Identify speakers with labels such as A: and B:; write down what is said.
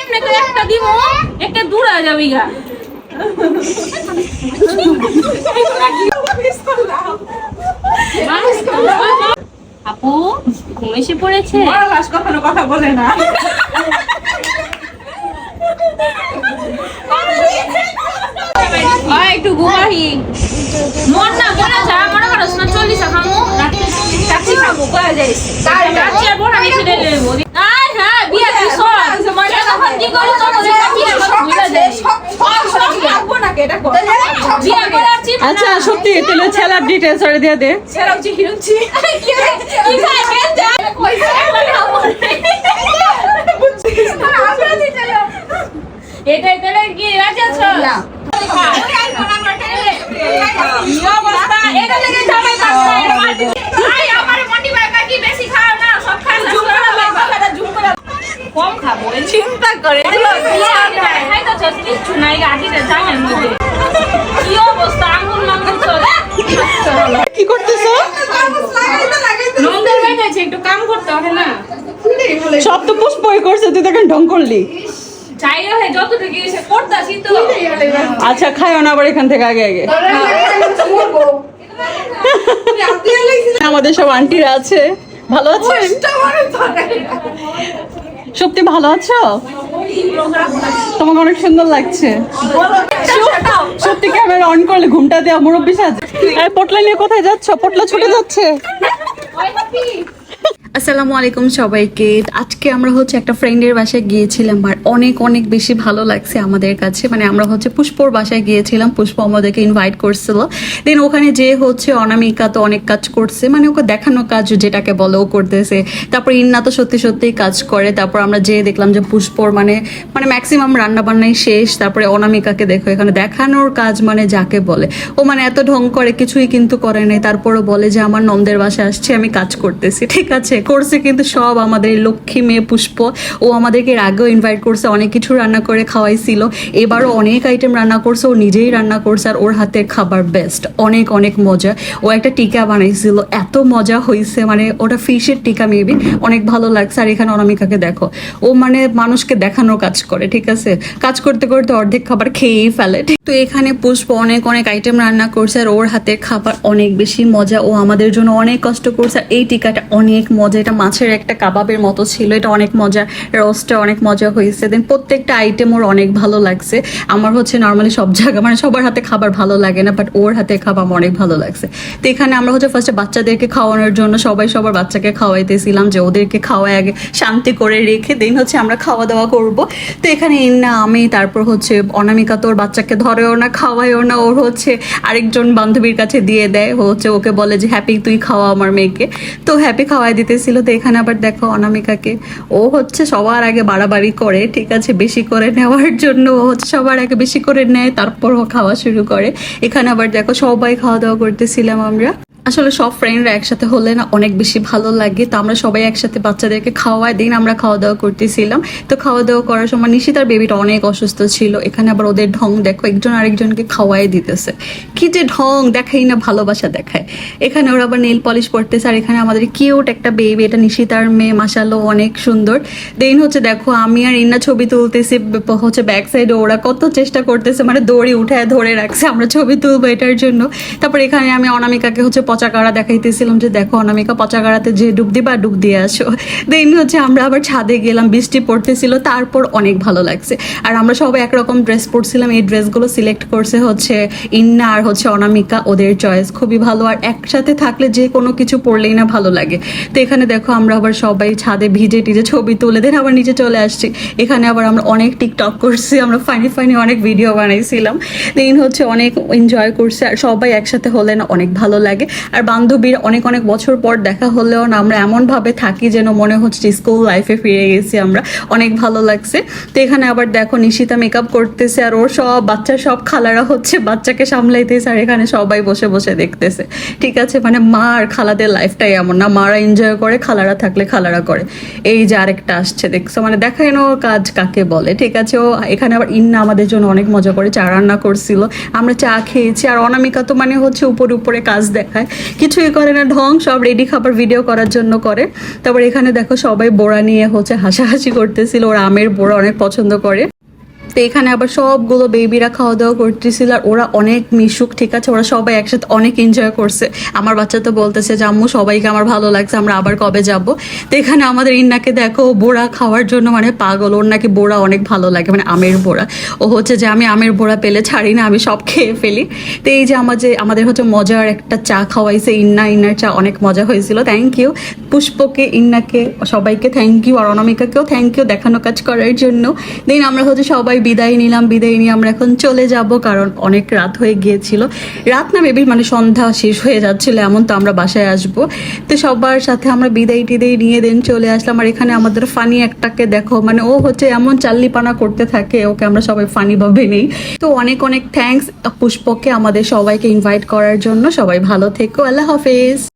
A: এমনি করে একটা দিব একটা দূরা যাবি গা আপু ঘুম এসে পড়েছে
B: কখনো কথা বলে না
A: একটু ঘুমাহি মন না বলে যা মনে করো না 40 খামো রাতে 40 খামো কয়া যাইছে রাতে আর বড় আমি ছেড়ে দেবো আয় হ্যাঁ বিয়া দিছো মজা তখন কি করো তো বলে কি ভুলে যায় সব লাগবো না কে এটা কর বিয়া করাছি
B: আচ্ছা সত্যি তাহলে ছেলার ডিটেইলস আর দিয়ে দে
A: ছেড়াউছি হিরুচি কি খায় কেন যা কইছে এটাই তাহলে কি রাজি আছো না চিন্তা করে কিচ্ছু নাই গাড়িতে জানেন মধ্যে কি অবস্থা আঙুল মাঙ্গুল চলে
B: কি করতেছো
A: নন্দর বেঁধেছে একটু কাম করতে হবে না
B: সব তো পুষ্পই করছে তুই তখন ঢং করলি
A: চাইও হে যতটুকু এসে করতাছি তো
B: আচ্ছা খায়ও না আবার এখান থেকে আগে আগে আমাদের সব আন্টিরা আছে ভালো আছেন সত্যি ভালো আছো তোমাকে অনেক সুন্দর লাগছে সত্যি ক্যামেরা অন করলে ঘুমটা দেওয়া মুরব্বী সাজে পটলা নিয়ে কোথায় যাচ্ছ পটলা ছুটে যাচ্ছে আসসালামু আলাইকুম সবাইকে আজকে আমরা হচ্ছে একটা ফ্রেন্ডের বাসায় গিয়েছিলাম আর অনেক অনেক বেশি ভালো লাগছে আমাদের কাছে মানে আমরা হচ্ছে পুষ্পর বাসায় গিয়েছিলাম পুষ্প আমাদেরকে ইনভাইট করছিল দেন ওখানে যে হচ্ছে অনামিকা তো অনেক কাজ করছে মানে ওকে দেখানো কাজ যেটাকে বলে ও করতেছে তারপর ইন্না তো সত্যি সত্যিই কাজ করে তারপর আমরা যেয়ে দেখলাম যে পুষ্পর মানে ম্যাক্সিমাম রান্না বান্নাই শেষ তারপরে অনামিকাকে দেখো এখানে দেখানোর কাজ মানে যাকে বলে ও মানে এত ঢং করে কিছুই কিন্তু করে নাই তারপরও বলে যে আমার নন্দের বাসায় আসছে আমি কাজ করতেছি ঠিক আছে করছে কিন্তু সব আমাদের লক্ষ্মী মেয়ে পুষ্প ও আমাদেরকে এর আগেও ইনভাইট করছে অনেক কিছু রান্না করে খাওয়াইছিল এবারও অনেক আইটেম রান্না করছে ও নিজেই রান্না করছে আর ওর হাতের খাবার বেস্ট অনেক অনেক মজা ও একটা টিকা বানাইছিল এত মজা হয়েছে মানে ওটা ফিশের টিকা মেবি অনেক ভালো লাগছে আর এখানে অনামিকাকে দেখো ও মানে মানুষকে দেখানোর কাজ করে ঠিক আছে কাজ করতে করতে অর্ধেক খাবার খেয়েই ফেলে তো এখানে পুষ্প অনেক অনেক আইটেম রান্না করছে আর ওর হাতের খাবার অনেক বেশি মজা ও আমাদের জন্য অনেক কষ্ট করছে আর এই টিকাটা অনেক মজা এটা মাছের একটা কাবাবের মতো ছিল এটা অনেক মজা রোস্টটা অনেক মজা হয়েছে দেন প্রত্যেকটা আইটেম ওর অনেক ভালো লাগছে আমার হচ্ছে নর্মালি সব জায়গা মানে সবার হাতে খাবার ভালো লাগে না বাট ওর হাতে খাবার আমার অনেক ভালো লাগছে তো এখানে আমরা হচ্ছে ফার্স্টে বাচ্চাদেরকে খাওয়ানোর জন্য সবাই সবার বাচ্চাকে খাওয়াইতেছিলাম যে ওদেরকে খাওয়াই আগে শান্তি করে রেখে দেন হচ্ছে আমরা খাওয়া দাওয়া করব তো এখানে ইন্না আমি তারপর হচ্ছে অনামিকা তো ওর বাচ্চাকে ধরেও না খাওয়াইও না ওর হচ্ছে আরেকজন বান্ধবীর কাছে দিয়ে দেয় হচ্ছে ওকে বলে যে হ্যাপি তুই খাওয়া আমার মেয়েকে তো হ্যাপি খাওয়াই দিতেছিল তো এখানে আবার দেখো অনামিকাকে ও হচ্ছে সবার আগে বাড়াবাড়ি করে ঠিক আছে বেশি করে নেওয়ার জন্য ও হচ্ছে সবার আগে বেশি করে নেয় তারপর ও খাওয়া শুরু করে এখানে আবার দেখো সবাই খাওয়া দাওয়া করতেছিলাম আমরা আসলে সব ফ্রেন্ডরা একসাথে হলে না অনেক বেশি ভালো লাগে তো আমরা সবাই একসাথে বাচ্চাদেরকে খাওয়াই দিন আমরা খাওয়া দাওয়া করতেছিলাম তো খাওয়া দাওয়া করার সময় নিশিতার বেবিটা অনেক অসুস্থ ছিল এখানে আবার ওদের ঢং দেখো একজন আরেকজনকে খাওয়াই দিতেছে কি যে ঢং দেখাই না ভালোবাসা দেখায় এখানে ওরা আবার নেল পলিশ করতেছে আর এখানে আমাদের কিউট একটা বেবি এটা নিশিতার মেয়ে মাশাআল্লাহ অনেক সুন্দর দেন হচ্ছে দেখো আমি আর ইন্না ছবি তুলতেছি হচ্ছে ব্যাক সাইডে ওরা কত চেষ্টা করতেছে মানে দড়ি উঠায় ধরে রাখছে আমরা ছবি তুলবো এটার জন্য তারপর এখানে আমি অনামিকাকে হচ্ছে পচাকাড়া দেখাইতেছিলাম যে দেখো অনামিকা পচাকাড়াতে যে ডুব দিবা ডুব দিয়ে আসো দেন হচ্ছে আমরা আবার ছাদে গেলাম বৃষ্টি পড়তেছিল তারপর অনেক ভালো লাগছে আর আমরা সবাই একরকম ড্রেস পরছিলাম এই ড্রেসগুলো সিলেক্ট করছে হচ্ছে ইন্না আর হচ্ছে অনামিকা ওদের চয়েস খুবই ভালো আর একসাথে থাকলে যে কোনো কিছু পরলেই না ভালো লাগে তো এখানে দেখো আমরা আবার সবাই ছাদে ভিজে টিজে ছবি তুলে দেন আবার নিচে চলে আসছি এখানে আবার আমরা অনেক টিকটক করছি আমরা ফানি অনেক ভিডিও বানাইছিলাম দেন হচ্ছে অনেক এনজয় করছি আর সবাই একসাথে হলে না অনেক ভালো লাগে আর বান্ধবীর অনেক অনেক বছর পর দেখা হলেও না আমরা এমনভাবে থাকি যেন মনে হচ্ছে স্কুল লাইফে ফিরে গেছি আমরা অনেক ভালো লাগছে তো এখানে আবার দেখো নিশিতা মেকআপ করতেছে আর ওর সব বাচ্চার সব খালারা হচ্ছে বাচ্চাকে সামলাইতেছে আর এখানে সবাই বসে বসে দেখতেছে ঠিক আছে মানে মা আর খালাদের লাইফটাই এমন না মারা এনজয় করে খালারা থাকলে খালারা করে এই যে আরেকটা আসছে দেখছো মানে দেখানো কাজ কাকে বলে ঠিক আছে ও এখানে আবার ইন্না আমাদের জন্য অনেক মজা করে চা রান্না করছিল আমরা চা খেয়েছি আর অনামিকা তো মানে হচ্ছে উপরে উপরে কাজ দেখায় কিছুই করে না, ঢং সব রেডি খাবার ভিডিও করার জন্য করে। তারপর এখানে দেখো সবাই বোড়া নিয়ে হচ্ছে হাসাহাসি করতেছিল, ওরা আমের বোড়া অনেক পছন্দ করে। তো এখানে আবার সবগুলো বেবিরা খাওয়া দাওয়া করতেছিল, আর ওরা অনেক মিশুক, ঠিক আছে, ওরা সবাই একসাথে অনেক এনজয় করছে। আমার বাচ্চা তো বলতেছে যে আম্মু সবাইকে আমার ভালো লাগছে, আমরা আবার কবে যাব। তো এখানে আমাদের ইন্নাকে দেখো বোড়া খাওয়ার জন্য মানে পাগল, ওর নাকি বোড়া অনেক ভালো লাগে, মানে আমের বোড়া। ও হচ্ছে যে আমি আমের বোড়া পেলে ছাড়ি না, আমি সব খেয়ে ফেলি। তো এই যে আমাদের হচ্ছে মজার একটা চা খাওয়াইছে ইন্নার চা অনেক মজা হয়েছিল। থ্যাংক ইউ পুষ্পকে, ইন্নাকে, সবাইকে থ্যাংক ইউ, আর অনামিকাকেও থ্যাংক ইউ দেখানো কাজ করার জন্য। দেন আমরা হচ্ছে সবাই বিদায় নিলাম, বিদায় নিয়ে আমরা এখন চলে যাব, কারণ অনেক রাত হয়ে গিয়েছিল। রাত না মেবি মানে সন্ধ্যা শেষ হয়ে যাচ্ছিল এমন, তো আমরা বাসায় আসবো। তো সবার সাথে আমরা বিদায় টিদায় নিয়ে দেন চলে আসলাম। আর এখানে আমাদের ফানি একটাকে দেখো, মানে ও হচ্ছে এমন চাল্লিপানা করতে থাকে, ওকে আমরা সবাই ফানি ভাবে নেই। তো অনেক অনেক থ্যাঙ্কস পুষ্পকে আমাদের সবাইকে ইনভাইট করার জন্য। সবাই ভালো থেকো, আল্লাহ হাফেজ।